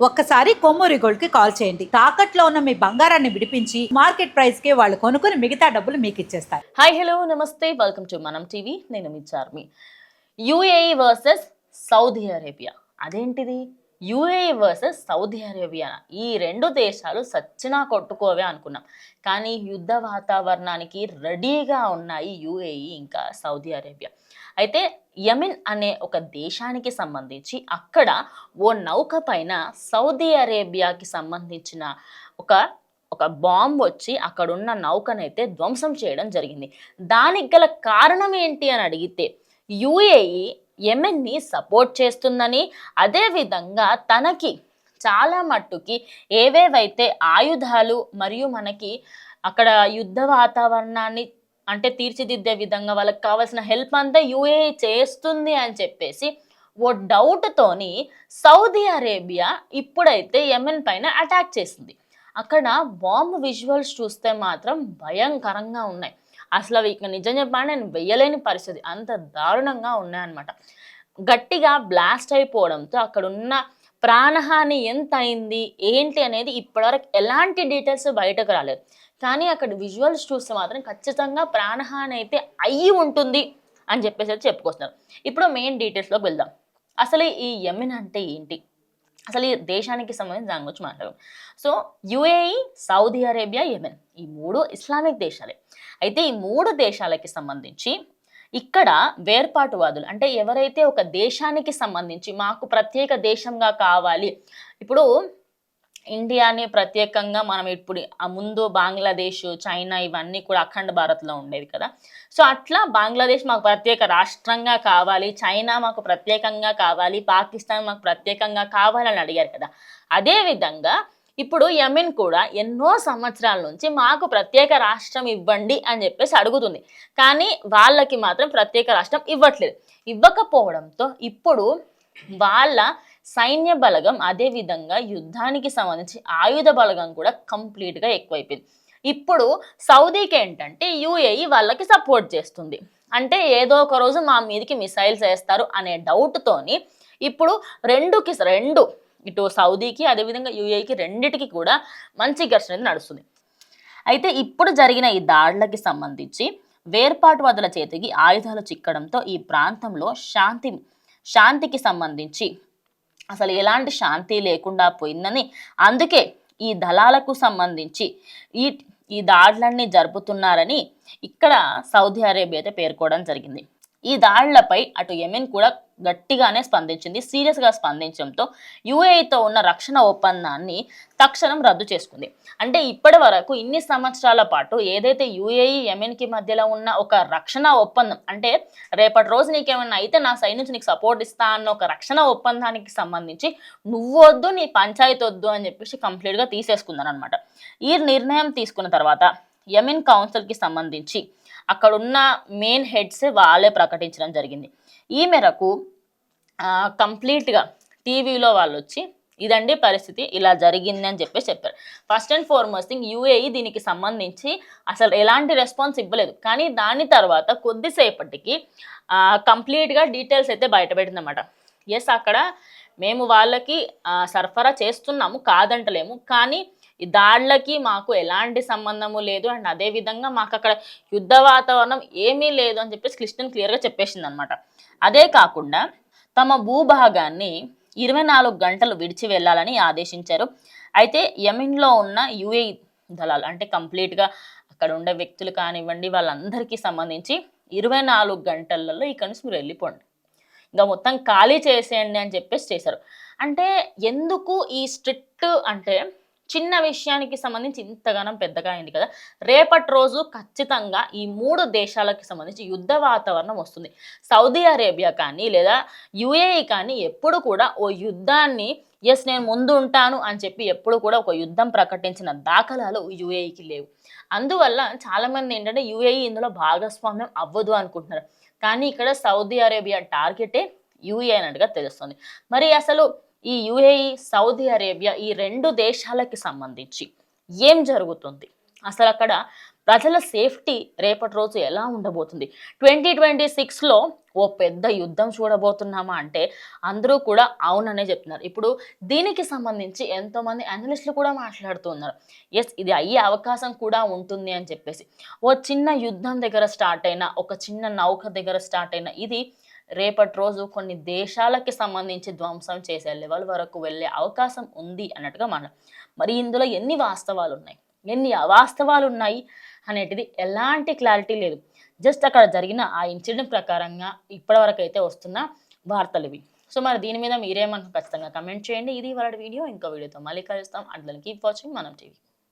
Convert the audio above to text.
ఒక్కసారి కొమ్మూరి గోల్డ్ కి కాల్ చేయండి. తాకట్లో ఉన్న మీ బంగారాన్ని విడిపించి మార్కెట్ ప్రైస్ కి వాళ్ళు కొనుక్కుని మిగతా డబ్బులు మీకు ఇచ్చేస్తారు. Hi hello namaste, welcome to Manam TV. నేను మీ Charmi. UAE versus Saudi Arabia. అదేంటిది? యుఏఈ వర్సెస్ సౌదీ అరేబియా, ఈ రెండు దేశాలు సచ్చినా కొట్టుకోవే అనుకున్నాం. కానీ యుద్ధ వాతావరణానికి రెడీగా ఉన్నాయి యుఏఈ ఇంకా సౌదీ అరేబియా. అయితే యెమెన్ అనే ఒక దేశానికి సంబంధించి అక్కడ ఓ నౌక పైన సౌదీ అరేబియాకి సంబంధించిన ఒక ఒక బాంబు వచ్చి అక్కడున్న నౌకనైతే ధ్వంసం చేయడం జరిగింది. దానికి గల కారణం ఏంటి అని అడిగితే యుఏఈ యెమెన్ని సపోర్ట్ చేస్తుందని, అదేవిధంగా తనకి చాలా మట్టుకి ఏవేవైతే ఆయుధాలు మరియు మనకి అక్కడ యుద్ధ వాతావరణాన్ని అంటే తీర్చిదిద్దే విధంగా వాళ్ళకి కావాల్సిన హెల్ప్ అంతా యుఏఈ చేస్తుంది అని చెప్పేసి ఓ డౌట్తోని సౌదీ అరేబియా ఇప్పుడైతే యెమెన్ పైన అటాక్ చేసింది. అక్కడ బాంబ్ విజువల్స్ చూస్తే మాత్రం భయంకరంగా ఉన్నాయి. అసలు అవి ఇక నిజం చెప్పాలని నేను వెయ్యలేని పరిస్థితి, అంత దారుణంగా ఉన్నాయన్నమాట. గట్టిగా బ్లాస్ట్ అయిపోవడంతో అక్కడున్న ప్రాణహాని ఎంత అయింది ఏంటి అనేది ఇప్పటివరకు ఎలాంటి డీటెయిల్స్ బయటకు రాలేదు. కానీ అక్కడ విజువల్స్ చూస్తే మాత్రం ఖచ్చితంగా ప్రాణహాని అయితే అయ్యి ఉంటుంది అని చెప్పేసి చెప్పుకొస్తున్నారు. ఇప్పుడు మెయిన్ డీటెయిల్స్లోకి వెళ్దాం. అసలు ఈ యెమెన్ అంటే ఏంటి, అసలు ఈ దేశానికి సంబంధించి దాని గురించి మాట్లాడదాం. So UAE, Saudi Arabia, Yemen ఈ మూడు ఇస్లామిక్ దేశాలే. అయితే ఈ మూడు దేశాలకి సంబంధించి ఇక్కడ వేర్పాటువాదులు అంటే ఎవరైతే ఒక దేశానికి సంబంధించి మాకు ప్రత్యేక దేశంగా కావాలి, ఇప్పుడు ఇండియాని ప్రత్యేకంగా మనం ఇప్పుడు ముందు బంగ్లాదేశ్, చైనా ఇవన్నీ కూడా అఖండ భారత్లో ఉండేది కదా. సో అట్లా బంగ్లాదేశ్ మాకు ప్రత్యేక రాష్ట్రంగా కావాలి, చైనా మాకు ప్రత్యేకంగా కావాలి, పాకిస్తాన్ మాకు ప్రత్యేకంగా కావాలని అడిగారు కదా. అదేవిధంగా ఇప్పుడు యెమెన్ కూడా ఎన్నో సంవత్సరాల నుంచి మాకు ప్రత్యేక రాష్ట్రం ఇవ్వండి అని చెప్పేసి అడుగుతుంది. కానీ వాళ్ళకి మాత్రం ప్రత్యేక రాష్ట్రం ఇవ్వట్లేదు. ఇవ్వకపోవడంతో ఇప్పుడు వాళ్ళ సైన్య బలగం, అదేవిధంగా యుద్ధానికి సంబంధించి ఆయుధ బలగం కూడా కంప్లీట్గా ఎక్కువైపోయింది. ఇప్పుడు సౌదీకి ఏంటంటే యుఏఈ వాళ్ళకి సపోర్ట్ చేస్తుంది. అంటే ఏదో ఒక రోజు మా మీదకి మిసైల్స్ వేస్తారు అనే డౌట్తోని ఇప్పుడు రెండు ఇటు సౌదీకి అదేవిధంగా యుఏఈకి రెండిటికి కూడా మంచి ఘర్షణ నడుస్తుంది. అయితే ఇప్పుడు జరిగిన ఈ దాడులకి సంబంధించి వేర్పాటువాదుల చేతికి ఆయుధాలు చిక్కడంతో ఈ ప్రాంతంలో శాంతికి సంబంధించి అసలు ఎలాంటి శాంతి లేకుండా పోయిందని, అందుకే ఈ దళాలకు సంబంధించి ఈ దాడులన్నీ జరుపుతున్నారని ఇక్కడ సౌదీ అరేబియా అయితే పేర్కోవడం జరిగింది. ఈ దాడులపై అటు యెమెన్ కూడా గట్టిగానే స్పందించింది. సీరియస్గా స్పందించడంతో యుఏఈతో ఉన్న రక్షణ ఒప్పందాన్ని తక్షణం రద్దు చేసుకుంది. అంటే ఇప్పటి వరకు ఇన్ని సంవత్సరాల పాటు ఏదైతే యుఏఈ యెమెన్కి మధ్యలో ఉన్న ఒక రక్షణ ఒప్పందం, అంటే రేపటి రోజు నీకేమన్నా అయితే నా సైడ్ నుంచి నీకు సపోర్ట్ ఇస్తా అన్న ఒక రక్షణ ఒప్పందానికి సంబంధించి నువ్వు వద్దు, నీ పంచాయతీ వద్దు అని చెప్పేసి కంప్లీట్గా తీసేసుకుందని అనమాట. ఈ నిర్ణయం తీసుకున్న తర్వాత యెమెన్ కౌన్సిల్కి సంబంధించి అక్కడున్న మెయిన్ హెడ్స్ వాళ్ళే ప్రకటించడం జరిగింది. ఈ మేరకు కంప్లీట్గా టీవీలో వాళ్ళు వచ్చి ఇదండి పరిస్థితి, ఇలా జరిగింది అని చెప్పేసి చెప్పారు. First and foremost thing UAE దీనికి సంబంధించి అసలు ఎలాంటి రెస్పాన్స్ ఇవ్వలేదు. కానీ దాని తర్వాత కొద్దిసేపటికి కంప్లీట్గా డీటెయిల్స్ అయితే బయటపెట్టిందన్నమాట. ఎస్, అక్కడ మేము వాళ్ళకి సరఫరా చేస్తున్నాము, కాదంటలేము, కానీ ఈ దాడులకి మాకు ఎలాంటి సంబంధము లేదు అండ్ అదేవిధంగా మాకు అక్కడ యుద్ధ వాతావరణం ఏమీ లేదు అని చెప్పేసి క్లియర్గా చెప్పేసింది అనమాట. అదే కాకుండా తమ భూభాగాన్ని 24 గంటలు విడిచి వెళ్ళాలని ఆదేశించారు. అయితే యెమెన్లో ఉన్న యుఏఈ దళాలు అంటే కంప్లీట్గా అక్కడ ఉండే వ్యక్తులు కానివ్వండి వాళ్ళందరికీ సంబంధించి 24 గంటలలో ఇక్కడ నుంచి మీరు వెళ్ళిపోండి, ఇంకా మొత్తం ఖాళీ చేసేయండి అని చెప్పేసి చేశారు. అంటే ఎందుకు ఈ స్ట్రిక్ట్ అంటే చిన్న విషయానికి సంబంధించి ఇంతగానం పెద్దగా అయింది కదా. రేపటి రోజు ఖచ్చితంగా ఈ మూడు దేశాలకు సంబంధించి యుద్ధ వాతావరణం వస్తుంది. సౌదీ అరేబియా కానీ లేదా యుఏఈ కానీ ఎప్పుడు కూడా ఓ యుద్ధాన్ని ఎస్ నేను ముందు ఉంటాను అని చెప్పి ఎప్పుడు కూడా ఒక యుద్ధం ప్రకటించిన దాఖలాలు యుఏఈకి లేవు. అందువల్ల చాలామంది ఏంటంటే యుఏఈ ఇందులో భాగస్వామ్యం అవ్వదు అనుకుంటున్నారు. కానీ ఇక్కడ సౌదీ అరేబియా టార్గెటే యుఏఈ అన్నట్టుగా తెలుస్తుంది. మరి అసలు ఈ యుఏఈ, సౌదీ అరేబియా ఈ రెండు దేశాలకి సంబంధించి ఏం జరుగుతుంది, అసలు అక్కడ ప్రజల సేఫ్టీ రేపటి రోజు ఎలా ఉండబోతుంది? 2026లో ఓ పెద్ద యుద్ధం చూడబోతున్నామా అంటే అందరూ కూడా అవుననే చెప్తున్నారు. ఇప్పుడు దీనికి సంబంధించి ఎంతోమంది అనలిస్టులు కూడా మాట్లాడుతూ ఉన్నారు. యెస్, ఇది అయ్యే అవకాశం కూడా ఉంటుంది అని చెప్పేసి. ఓ చిన్న యుద్ధం దగ్గర స్టార్ట్ అయిన, ఒక చిన్న నౌక దగ్గర స్టార్ట్ అయిన ఇది రేపటి రోజు కొన్ని దేశాలకి సంబంధించి ధ్వంసం చేసే లెవెల్ వరకు వెళ్ళే అవకాశం ఉంది అన్నట్టుగా మరి ఇందులో ఎన్ని వాస్తవాలు ఉన్నాయి, ఎన్ని అవాస్తవాలు ఉన్నాయి అనేటిది ఎలాంటి క్లారిటీ లేదు. జస్ట్ అక్కడ జరిగిన ఆ ఇన్సిడెంట్ ప్రకారంగా ఇప్పటివరకు అయితే వస్తున్న వార్తలు ఇవి. సో మరి దీని మీద మీరేమన్నా ఖచ్చితంగా కమెంట్ చేయండి. ఇది వాళ్ళ వీడియో. ఇంకో వీడియోతో మళ్ళీ కలుస్తాం. అండ్ కీప్ వాచింగ్ మనం టీవీ.